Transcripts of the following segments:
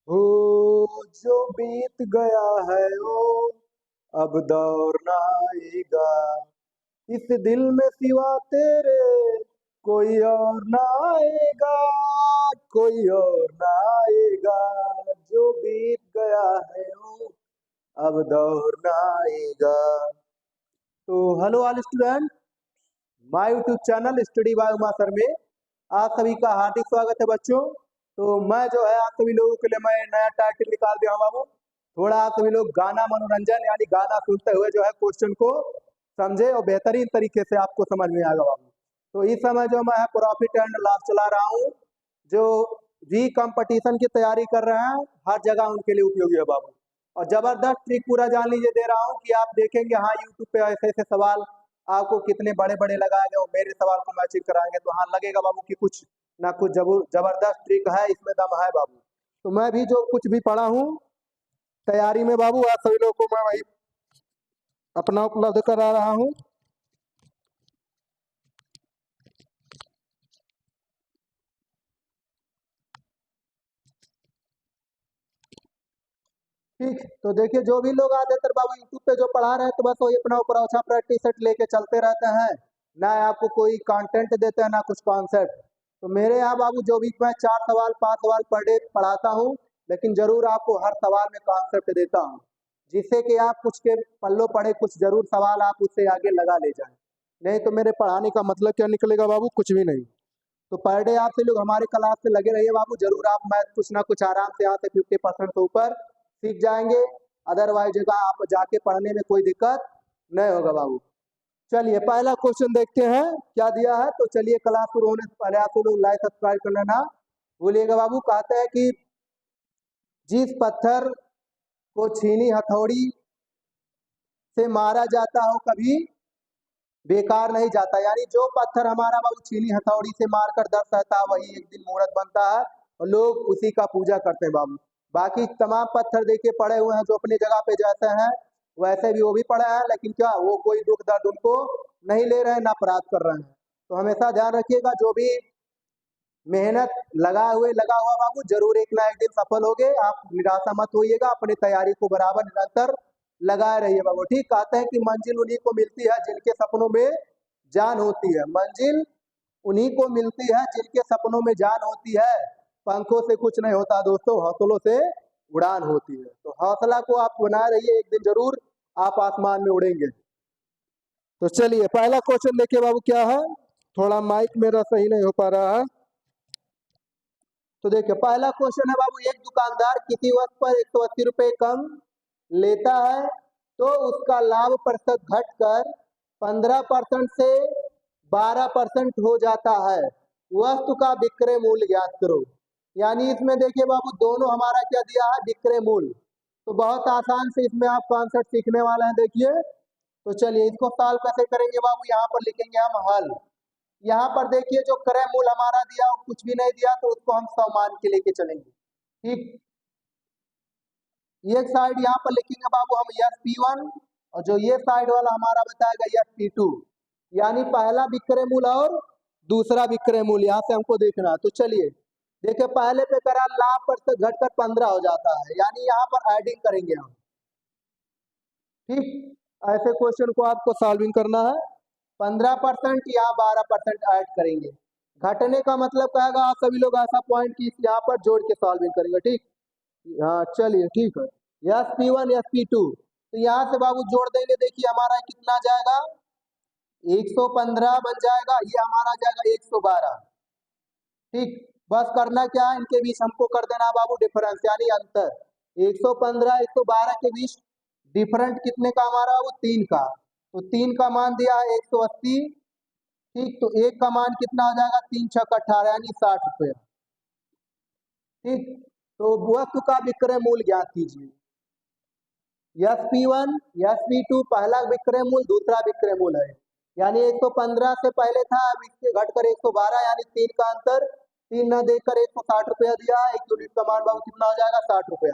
हो जो बीत गया है वो अब दौर ना आएगा। इस दिल में सिवा तेरे कोई और ना आएगा। कोई और ना आएगा। जो बीत गया है वो अब दौर ना आएगा। तो hello all student, my YouTube channel study bye Uma sir में आप सभी का हार्दिक स्वागत है बच्चों। तो मैं जो है आप सभी लोगों के लिए मैं नया टाइटल निकाल दिया हूँ बाबू। थोड़ा आप सभी लोग गाना मनोरंजन यानी गाना सुनते हुए जो है क्वेश्चन को समझे और बेहतरीन तरीके से आपको समझ में आएगा बाबू। तो इस समय जो मैं प्रॉफिट एंड लॉस चला रहा हूँ, जो जी कंपटीशन की तैयारी कर रहे हैं हर जगह उनके लिए उपयोगी है बाबू। और जबरदस्त ट्रिक पूरा जान लीजिए दे रहा हूँ कि आप देखेंगे हाँ यूट्यूब पे ऐसे ऐसे सवाल आपको कितने बड़े बड़े लगाए गए और मेरे सवाल को मैचिंग कराएंगे तो हाँ लगेगा बाबू कि कुछ ना कुछ जबरदस्त ट्रिक है, इसमें दम है बाबू। तो मैं भी जो कुछ भी पढ़ा हूँ तैयारी में बाबू आप सभी लोगों को मैं वही अपना उपलब्ध करा रहा हूँ। ठीक, तो देखिए जो भी लोग आते बाबू यूट्यूब पे जो पढ़ा रहे हैं तो बस वही अपना ऊपर अच्छा प्रैक्टिस सेट लेके चलते रहते हैं। ना आपको कोई कंटेंट देते हैं ना कुछ कॉन्सेप्ट। तो मेरे यहाँ बाबू जो भी मैं 4 सवाल 5 सवाल पर डे पढ़ाता हूँ, लेकिन जरूर आपको हर सवाल में कॉन्सेप्ट देता हूँ जिससे कि आप कुछ के पल्लो पढ़े कुछ जरूर सवाल आप उससे आगे लगा ले जाएं। नहीं तो मेरे पढ़ाने का मतलब क्या निकलेगा बाबू, कुछ भी नहीं। तो पर डे आपसे लोग हमारे क्लास से लगे रहिए बाबू, जरूर आप मैथ कुछ ना कुछ आराम से यहाँ से 50% से ऊपर सीख जाएंगे। अदरवाइज जगह आप जाके पढ़ने में कोई दिक्कत नहीं होगा बाबू। चलिए पहला क्वेश्चन देखते हैं क्या दिया है। तो चलिए क्लास शुरू होने से पहले आप लोग लाइक सब्सक्राइब कर लेना भूलिएगा बाबू। कहते हैं कि जिस पत्थर को छीनी हथौड़ी से मारा जाता हो कभी बेकार नहीं जाता। यानी जो पत्थर हमारा बाबू छीनी हथौड़ी से मारकर दर्द सहता है वही एक दिन मूर्त बनता है और लोग उसी का पूजा करते हैं बाबू। बाकी तमाम पत्थर देखिए पड़े हुए हैं जो अपनी जगह पे जैसे हैं वैसे भी वो भी पड़े हैं, लेकिन क्या वो कोई दुख दर्द उनको नहीं ले रहे हैं ना अपराध कर रहे हैं। तो हमेशा ध्यान रखिएगा जो भी मेहनत लगा हुआ बाबू जरूर एक ना एक दिन सफल होगे। आप निराशा मत होइएगा, अपनी तैयारी को बराबर निरंतर लगाए रहिए बाबू। ठीक, कहते हैं कि मंजिल उन्हीं को मिलती है जिनके सपनों में जान होती है। मंजिल उन्हीं को मिलती है जिनके सपनों में जान होती है। पंखों से कुछ नहीं होता दोस्तों, हौसलों से उड़ान होती है। तो हौसला को आप बनाए रहिए, एक दिन जरूर आप आसमान में उड़ेंगे। तो चलिए पहला क्वेश्चन देखिए बाबू क्या है। थोड़ा माइक मेरा सही नहीं हो पा रहा है। तो देखिए पहला क्वेश्चन है बाबू, एक दुकानदार किसी वस्तु पर 180 रुपए कम लेता है तो उसका लाभ प्रतिशत घटकर 15% से 12% हो जाता है। वस्तु का विक्रय मूल्य ज्ञात करो। यानी इसमें देखिए बाबू दोनों हमारा क्या दिया है, विक्रय मूल्य। तो बहुत आसान से इसमें आप कॉन्सेप्ट सीखने वाले हैं देखिए। तो चलिए इसको सॉल्व कैसे करेंगे बाबू, यहाँ पर लिखेंगे हम हल। यहाँ पर देखिए जो क्रय मूल्य हमारा दिया वो कुछ भी नहीं दिया तो उसको हम 100 मान के लेके चलेंगे। ठीक, एक साइड यहाँ पर लिखेंगे बाबू हम यस P1 और जो ये साइड वाला हमारा बताएगा यस P2। यानी पहला विक्रय मूल्य और दूसरा विक्रय मूल्य यहाँ से हमको देखना है। तो चलिए देखिए पहले पे करा लाभ प्रतिशत घटकर 15 हो जाता है, यानी यहाँ पर एडिंग करेंगे हम। ठीक, ऐसे क्वेश्चन को आपको सॉल्विंग करना है। 15% या 12% ऐड करेंगे। घटने का मतलब कहेगा आप सभी लोग ऐसा पॉइंट की यहाँ पर जोड़ के सॉल्विंग करेंगे। ठीक, हाँ चलिए ठीक है। यस P1 यस P2, तो यहाँ से बाबू जोड़ देंगे। देखिए हमारा कितना जाएगा, 115 बन जाएगा, ये हमारा जाएगा 112। ठीक, बस करना क्या है, इनके बीच हमको कर देना बाबू डिफरेंस यानी अंतर। 115 112 के बीच डिफरेंट कितने का हमारा वो 3 का। तो 3 का मान दिया है 180। ठीक, तो 1 का मान कितना हो जाएगा, 3 छक 18 यानी 60 रुपये। ठीक, तो वस्तु का विक्रय मूल्य ज्ञात कीजिए। यस P1 यस P2 पहला विक्रय मूल्य दूसरा विक्रय मूल्य है। यानी 115 से पहले था, अब इससे घटकर 112 यानी 3 का अंतर। 3 न देकर 160 रुपया दिया, एक यूनिट का मान बाबू कितना हो जाएगा, 60 रुपया।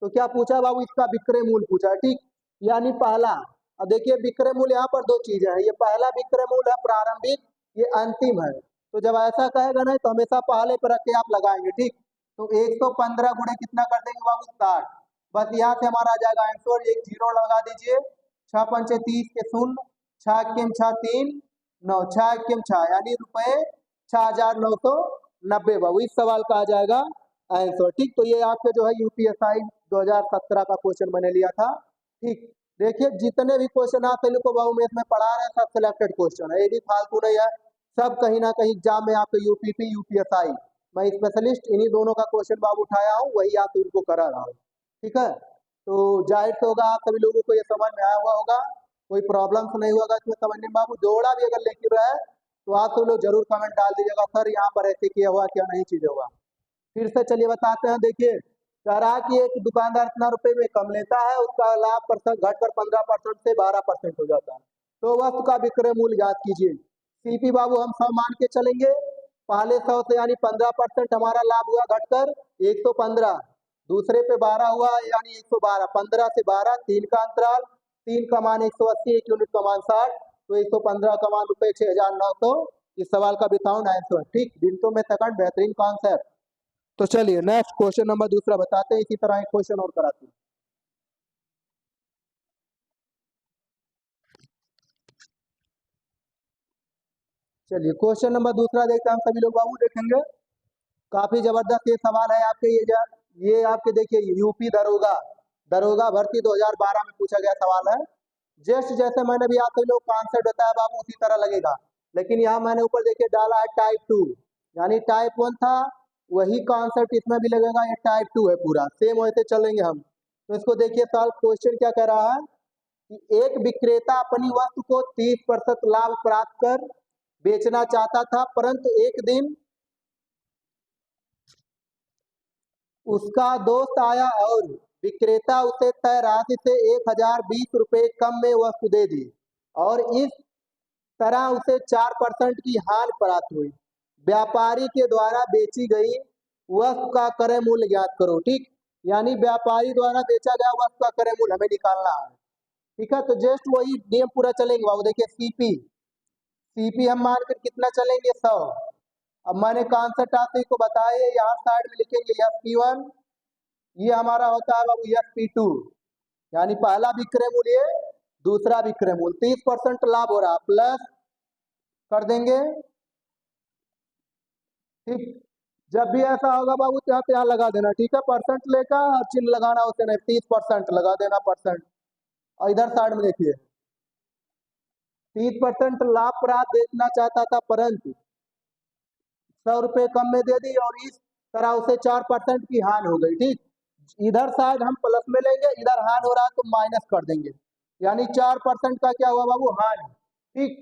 तो क्या पूछा बाबू, इसका विक्रय मूल्य पूछा। ठीक, यानी पहला। अब देखिए विक्रय मूल्य यहाँ पर दो चीजें हैं, ये पहला विक्रय मूल्य है प्रारंभिक, ये अंतिम है। तो जब ऐसा कहेगा नहीं तो हमेशा पहले पर रख के आप लगाएंगे। ठीक, तो 115 गुणे कितना कर देंगे बाबू 60। बस यहाँ से हमारा आ जाएगा आंसर, एक जीरो लगा दीजिए। 6 पंचे 30 के शून्य, 6 6 3 9, 6 यानी रुपए 6,990 बाबू इस सवाल का आ जाएगा आंसर। ठीक, तो ये आपके जो है यूपीएसआई 2017 का क्वेश्चन मैंने लिया था। ठीक, देखिए जितने भी क्वेश्चन आप इन को बाबू में इसमें पढ़ा रहे हैं सब सिलेक्टेड क्वेश्चन है, ये भी फालतू नहीं है। सब कहीं ना कहीं एग्जाम में आपके यूपीपी यूपीएसआई, मैं स्पेशलिस्ट इन्हीं दोनों का क्वेश्चन बाबू उठाया हूँ, वही आप इनको करा रहा हूँ। ठीक है, तो जाहिर से होगा आप सभी लोगों को ये समझ में आया हुआ होगा, कोई प्रॉब्लम तो नहीं होगा इसमें समझने में बाबू। जोड़ा भी अगर लेके रहे तो आप सब लोग जरूर कमेंट डाल दीजिएगा, सर यहाँ पर ऐसे किया हुआ क्या नहीं चीज हुआ। फिर से चलिए बताते हैं। देखिए कह रहा है कि एक दुकानदार इतना रुपए में कम लेता है, उसका लाभ परसेंट घटकर 15% से 12% हो जाता है, तो वस्तु का विक्रय मूल्य ज्ञात कीजिए। सीपी बाबू हम सब मान के चलेंगे, पहले 100 से यानी 15% हमारा लाभ हुआ घटकर 115, दूसरे पे 12 हुआ यानी 112, 15 से 12 3 का अंतराल, 3 का मान 180, 1 यूनिट का मान 60, तो 115 का मान रुपए 6,900। इस सवाल का बिताऊं आंसर। ठीक, मिनटों में सेकंड, बेहतरीन कॉन्सेप्ट। तो चलिए नेक्स्ट क्वेश्चन नंबर दूसरा बताते हैं, इसी तरह एक क्वेश्चन और कराते हैं। चलिए क्वेश्चन नंबर दूसरा देखते हैं हम सभी लोग बाबू, देखेंगे काफी जबरदस्त ये सवाल है आपके। ये आपके देखिए यूपी दरोगा दरोगा भर्ती 2012 में पूछा गया सवाल है। जस्ट जैसे मैंने भी आप सभी लोग कॉन्सेप्ट बताया बाबू उसी तरह लगेगा, लेकिन यहाँ मैंने ऊपर देखिए डाला है टाइप 2, यानी टाइप 1 था वही कॉन्सेप्ट इसमें भी लगेगा, ये टाइप 2 है, पूरा सेम वैसे चलेंगे हम। तो इसको देखिए सवाल क्वेश्चन क्या कह रहा है कि एक विक्रेता अपनी वस्तु को 30% लाभ प्राप्त कर बेचना चाहता था, परंतु एक दिन उसका दोस्त आया और विक्रेता उसे तय राशि से 1,020 रुपये कम में वस्तु दे दी, और इस तरह उसे 4% की हानि प्राप्त हुई। व्यापारी के द्वारा बेची गई वस्तु का क्रय मूल्य ज्ञात करो। ठीक, यानी व्यापारी द्वारा बेचा गया वस्तु का क्रय मूल्य हमें निकालना है। ठीक है, तो जस्ट वही नियम पूरा चलेंगे बाबू। देखिए सीपी सीपी हम मानकर कितना चलेंगे 100। अब मैंने कॉन्सेप्ट आप को बताया, यहाँ साइड में लिखेंगे SP1, ये हमारा होता है बाबू SP2, यानी पहला विक्रय मूल्य दूसरा विक्रय मूल्य, 30% लाभ हो रहा प्लस कर देंगे। ठीक, जब भी ऐसा होगा बाबू तो यहाँ पे यहाँ लगा देना। ठीक है, परसेंट लेकर और चिन्ह लगाना उसे नहीं, 30% लगा देना परसेंट। और इधर साइड में देखिए 30% लाभ प्राप्त देखना चाहता था, परंतु 100 रुपये कम में दे दी और इस तरह उसे 4% की हानि हो गई। ठीक, इधर साइड हम प्लस में लेंगे, इधर हानि हो रहा है तो माइनस कर देंगे, यानी 4% का क्या हुआ बाबू हानि। ठीक,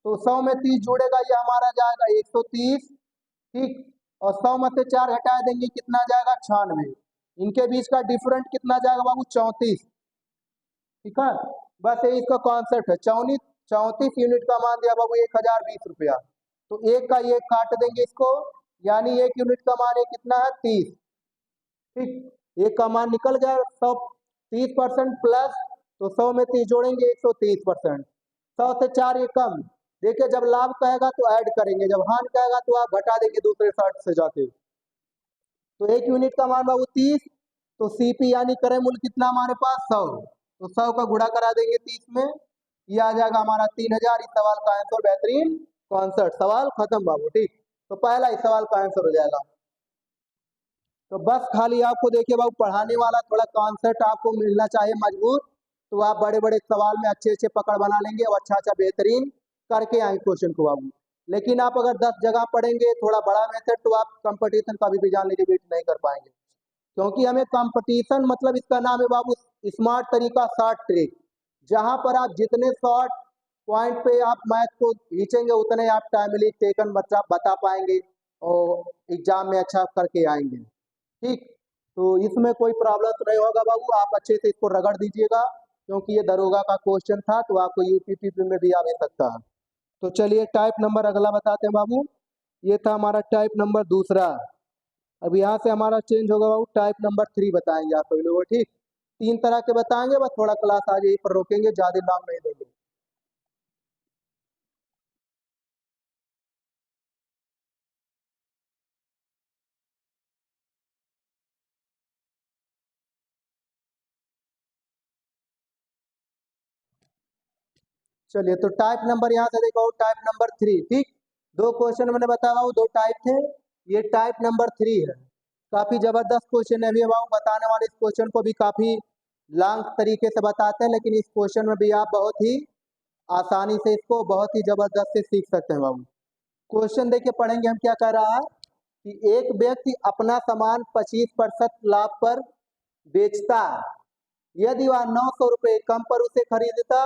तो 100 में 30 जोड़ेगा ये हमारा जाएगा 130। ठीक, और 100 में से 4 हटा देंगे कितना जाएगा 96, इनके बीच का डिफरेंट कितना जाएगा बाबू 34। ठीक है, बस ये इसका कॉन्सेप्ट है। 34 यूनिट का मान दिया बाबू 1,020 रुपया, तो एक का ये काट देंगे इसको, यानी 1 यूनिट का मान है कितना है 30। ठीक, एक का मान निकल गया 100, 30% प्लस, तो 100 में 30 जोड़ेंगे 130%, 100 से 4 ये कम। देखिए जब लाभ कहेगा तो ऐड करेंगे, जब हानि कहेगा तो आप घटा देंगे दूसरे साइड से जाके। तो 1 यूनिट का मान बाबू 30, तो सीपी यानी क्रय मूल्य कितना हमारे पास 100, तो 100 का गुणा करा देंगे 30 में, ये आ जाएगा हमारा 3,000। इस सवाल का आंसर बेहतरीन कॉन्सेप्ट, सवाल खत्म बाबू। ठीक, तो पहला इस सवाल का आंसर हो जाएगा। तो बस खाली आपको देखिए बाबू पढ़ाने वाला थोड़ा कॉन्सेप्ट आपको मिलना चाहिए मजबूत, तो आप बड़े बड़े सवाल में अच्छे अच्छे पकड़ बना लेंगे और अच्छा अच्छा बेहतरीन करके आएंगे क्वेश्चन को बाबू। लेकिन आप अगर 10 जगह पढ़ेंगे थोड़ा बड़ा मेथड, तो आप कंपटीशन कभी भी जान लीजिए बीट नहीं कर पाएंगे, क्योंकि हमें कंपटीशन मतलब इसका नाम है बाबू स्मार्ट तरीका, शॉर्ट ट्रिक, जहां पर आप जितने शॉर्ट पॉइंट पे आप मैथ को खींचेंगे उतने आप टाइमली टेकन बता पाएंगे और एग्जाम में अच्छा करके आएंगे। ठीक, तो इसमें कोई प्रॉब्लम तो नहीं होगा बाबू, आप अच्छे से इसको रगड़ दीजिएगा, क्योंकि ये दरोगा का क्वेश्चन था तो आपको यूपीपीपी में भी आ भी सकता है। तो चलिए टाइप नंबर अगला बताते हैं बाबू, ये था हमारा टाइप नंबर दूसरा। अब यहाँ से हमारा चेंज होगा बाबू, टाइप नंबर 3 बताएंगे आप लोग। ठीक, 3 तरह के बताएंगे, बस थोड़ा क्लास आगे यहीं पर रोकेंगे, ज्यादा नाम नहीं देंगे। चलिए तो टाइप नंबर यहाँ से देखो, टाइप नंबर 3, ठीक। दो क्वेश्चन मैंने बताया बाबू, दो टाइप थे, ये टाइप नंबर 3 है। काफी जबरदस्त क्वेश्चन है, अभी बाबू बताने वाले इस क्वेश्चन को भी काफी लॉन्ग तरीके से बताते हैं, लेकिन इस क्वेश्चन में भी आप बहुत ही आसानी से इसको बहुत ही जबरदस्त से सीख सकते हैं बाबू। क्वेश्चन देखिए पढ़ेंगे हम, क्या कह रहा है कि एक व्यक्ति अपना सामान 25% लाभ पर बेचता है। यदि वह 900 रुपये कम पर उसे खरीदता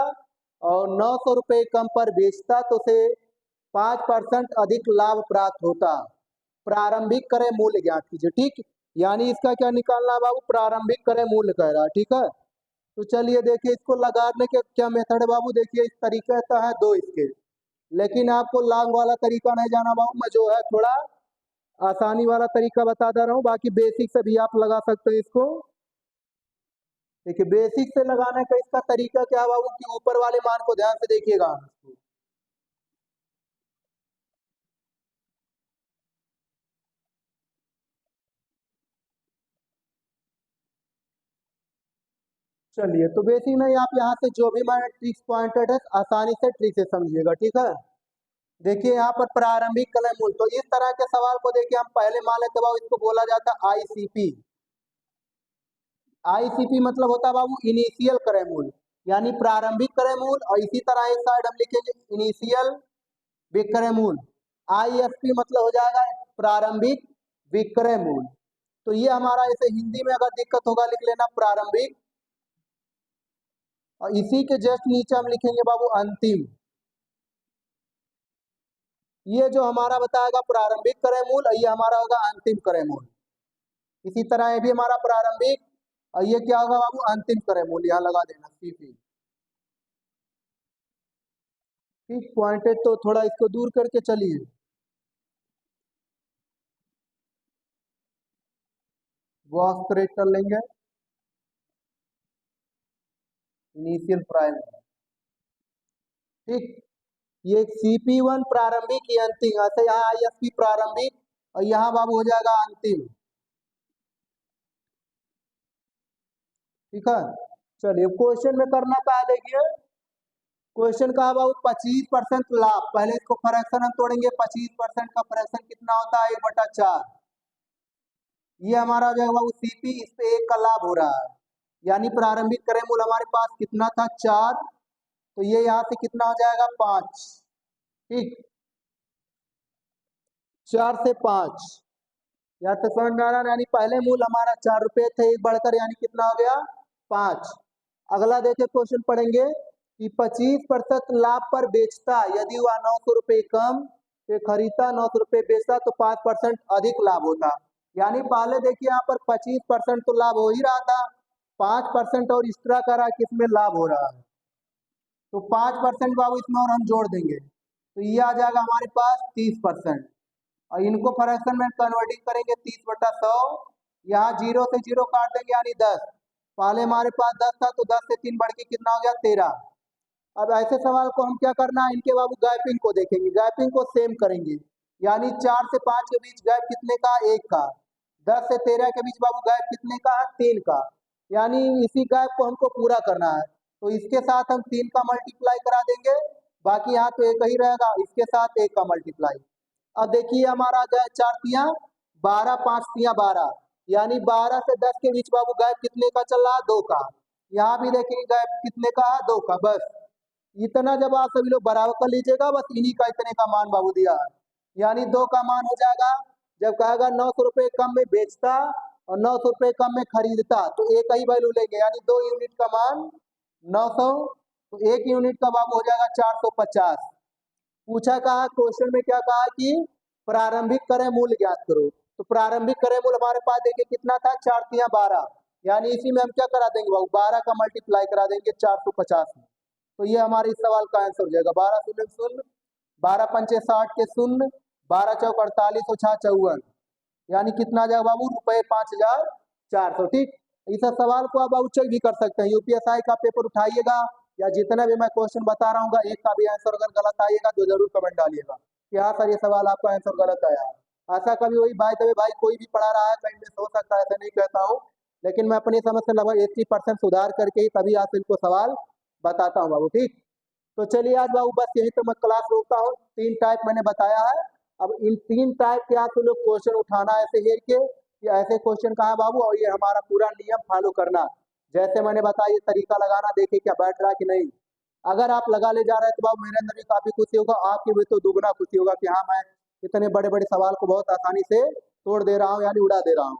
और 900 रुपये कम पर बेचता तो उसे 5% अधिक लाभ प्राप्त होता। प्रारंभिक क्रय मूल्य ज्ञात कीजिए, ठीक। यानी इसका क्या निकालना है बाबू, प्रारंभिक क्रय मूल्य कह रहा है, ठीक है। तो चलिए देखिए इसको लगाने के क्या मेथड है बाबू, देखिए इस तरीके से है दो इसके, लेकिन आपको लॉन्ग वाला तरीका नहीं जाना बाबू, मैं जो है थोड़ा आसानी वाला तरीका बता दे रहा हूँ, बाकी बेसिक से भी आप लगा सकते हैं इसको। देखिए बेसिक से लगाने का इसका तरीका क्या है बाबू कि ऊपर वाले मान को ध्यान से देखिएगा। चलिए तो बेसिक नहीं, आप यहाँ से जो भी मैंने ट्रिक्स पॉइंटेड है आसानी से ट्रिक से समझिएगा, ठीक है। देखिए यहाँ पर प्रारंभिक क्रय मूल्य, तो इस तरह के सवाल को देखिए हम पहले मान लेते बाबू, इसको बोला जाता है आईसीपी। आईसीपी मतलब होता है बाबू इनिशियल क्रय मूल्य, यानी प्रारंभिक क्रय मूल्य, और इसी तरह एक साइड हम लिखेंगे इनिशियल विक्रय मूल्य। आईएसपी मतलब हो जाएगा प्रारंभिक विक्रय मूल्य। तो ये हमारा, ऐसे हिंदी में अगर दिक्कत होगा लिख लेना प्रारंभिक, और इसी के जस्ट नीचे हम लिखेंगे बाबू अंतिम। ये जो हमारा बताएगा प्रारंभिक क्रय मूल्य, ये हमारा होगा अंतिम क्रय मूल्य। इसी तरह ये भी हमारा प्रारंभिक, और ये क्या होगा बाबू अंतिम क्रय मूल्य, यहाँ लगा देना सीपी, ठीक। पॉइंटेड तो थोड़ा इसको दूर करके चलिए, बॉक्स क्रिएट कर लेंगे, इनिशियल प्राइस, ठीक। ये CP1 प्रारंभिक, ये अंतिम, ऐसे यहाँ ISP प्रारंभिक, और यहाँ बाबू हो जाएगा अंतिम, ठीक है। चलिए क्वेश्चन में करना क्या है देखिए, क्वेश्चन का बाबू 25% लाभ, पहले इसको फ्रैक्शन हम तोड़ेंगे, 25% का फ्रैक्शन कितना होता है 1/4। ये हमारा जो है बाबू CP, इस पे 1 का लाभ हो रहा है, यानी प्रारंभिक क्रय मूल्य हमारे पास कितना था 4, तो ये यहाँ से कितना हो जाएगा 5, ठीक। 4 से 5, या तो समझ में आ रहा है, यानी पहले मूल्य हमारा 4 रुपये थे, एक बढ़कर यानी कितना हो गया 5। अगला देखिए क्वेश्चन पढ़ेंगे कि 25% लाभ पर बेचता, यदि वह 900 रुपये कम पे खरीदता, 900 रुपये बेचता तो 5% अधिक लाभ होता। यानी पहले देखिए यहाँ पर 25% तो लाभ हो ही रहा था, 5% और एक्स्ट्रा करा किसमें लाभ हो रहा है, तो 5% बाबू इसमें और हम जोड़ देंगे, तो ये आ जाएगा हमारे पास 30%, और इनको फ्रैक्शन में कन्वर्टिंग करेंगे 30/100, यहाँ 0 से 0 काट देंगे यानी 10, पहले हमारे पास 10 था तो 10 से 3 बढ़ के कितना हो गया 13। अब ऐसे सवाल को हम क्या करना है, इनके बाबू गैपिंग को देखेंगे, गैपिंग को सेम करेंगे, यानी 4 से 5 के बीच गैप कितने का 1 का, 10 से 13 के बीच बाबू गैप कितने का 3 का, यानी इसी गैप को हमको पूरा करना है, तो इसके साथ हम 3 का मल्टीप्लाई करा देंगे, बाकी यहाँ तो 1 ही रहेगा, इसके साथ 1 का मल्टीप्लाई। अब देखिए हमारा गया 4 तिया 12, 5 तिया 12, यानी 12 से 10 के बीच बाबू गैप कितने का चल रहा है 2 का, यहाँ भी देखिए गैप कितने का है 2 का, बस इतना जब आप सभी लोग बराबर कर लीजिएगा, बस इन्हीं का इतने का मान बाबू दिया है, यानी 2 का मान हो जाएगा, जब कहेगा 900 रुपये कम में बेचता और 900 रुपये कम में खरीदता तो एक ही वैल्यू लेंगे, यानी 2 यूनिट का मान 900, तो 1 यूनिट का बाबू हो जाएगा 450। पूछा कहा क्वेश्चन में क्या कहा कि प्रारंभिक क्रय मूल्य ज्ञात करो, तो प्रारंभिक क्रय मूल्य हमारे पास देखिए कितना था 4 तिया 12, यानी इसी में हम क्या करा देंगे बाबू 12 का मल्टीप्लाई करा देंगे 450 में, तो ये हमारे इस सवाल का आंसर हो जाएगा 12 शून्य शून्य, 12 पंचे 60 के शून्य, 12 चौक 48 और 6 54, यानी कितना आ जाएगा बाबू रुपये 5400, ठीक। इस सवाल को आप बाबू चेक भी कर सकते हैं, यूपीएसआई का पेपर उठाइएगा, या जितना भी मैं क्वेश्चन बता रहा हूँ एक का भी आंसर अगर गलत आइएगा तो जरूर कमेंट डालिएगा कि हाँ सर ये सवाल आपका आंसर गलत आया है। ऐसा कभी वही भाई तभी भाई कोई भी पढ़ा रहा है कहीं मिस हो सकता है, ऐसा नहीं कहता हूँ, लेकिन मैं अपनी समझ से लगभग 80% सुधार करके ही तभी आपको इनको सवाल बताता हूँ बाबू, ठीक। तो चलिए आज बाबू बस यही तो मैं क्लास रोकता हूँ। 3 टाइप मैंने बताया है। अब इन 3 टाइप के आप लोग क्वेश्चन उठाना ऐसे हेर के कि ऐसे क्वेश्चन कहाँ बाबू, और ये हमारा पूरा नियम फॉलो करना। जैसे मैंने बताया ये तरीका लगाना, देखिए क्या बैठ रहा है कि नहीं। अगर आप लगा ले जा रहे हैं तो बाबू मेरे अंदर भी काफी खुशी होगा, आपकी भी तो दुगना खुशी होगा कि हाँ मैं इतने बड़े बड़े सवाल को बहुत आसानी से तोड़ दे रहा हूँ, यानी उड़ा दे रहा हूँ।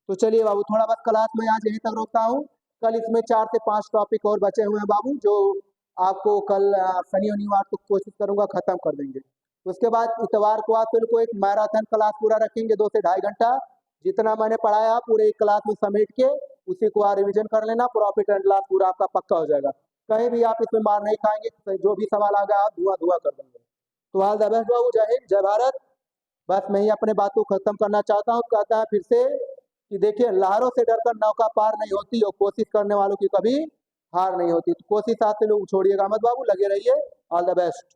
तो चलिए बाबू थोड़ा बस क्लास में आज यहीं तक रोकता हूँ। कल इसमें 4 से 5 टॉपिक और बचे हुए हैं बाबू, जो आपको कल शनि शनिवार को कोशिश करूंगा खत्म कर देंगे। उसके बाद इतवार को आप फिर को एक मैराथन क्लास पूरा रखेंगे 2 से ढाई घंटा। जितना मैंने पढ़ाया पूरे एक क्लास में समेट के उसी को आप रिविजन कर लेना, प्रॉफिट एंड लॉस पूरा आपका पक्का हो जाएगा। कहीं भी आप इसमें मार नहीं खाएंगे, जो भी सवाल आ गया आप धुआं धुआं कर देंगे। तो ऑल द बेस्ट बाबू, जय हिंद जय भारत। बस मैं ही अपने बात को खत्म करना चाहता हूँ। कहता है फिर से कि देखिए लहरों से डरकर नौका पार नहीं होती, और कोशिश करने वालों की कभी हार नहीं होती। तो कोशिश आपसे लोग छोड़िएगा मत बाबू, लगे रहिए। All the best.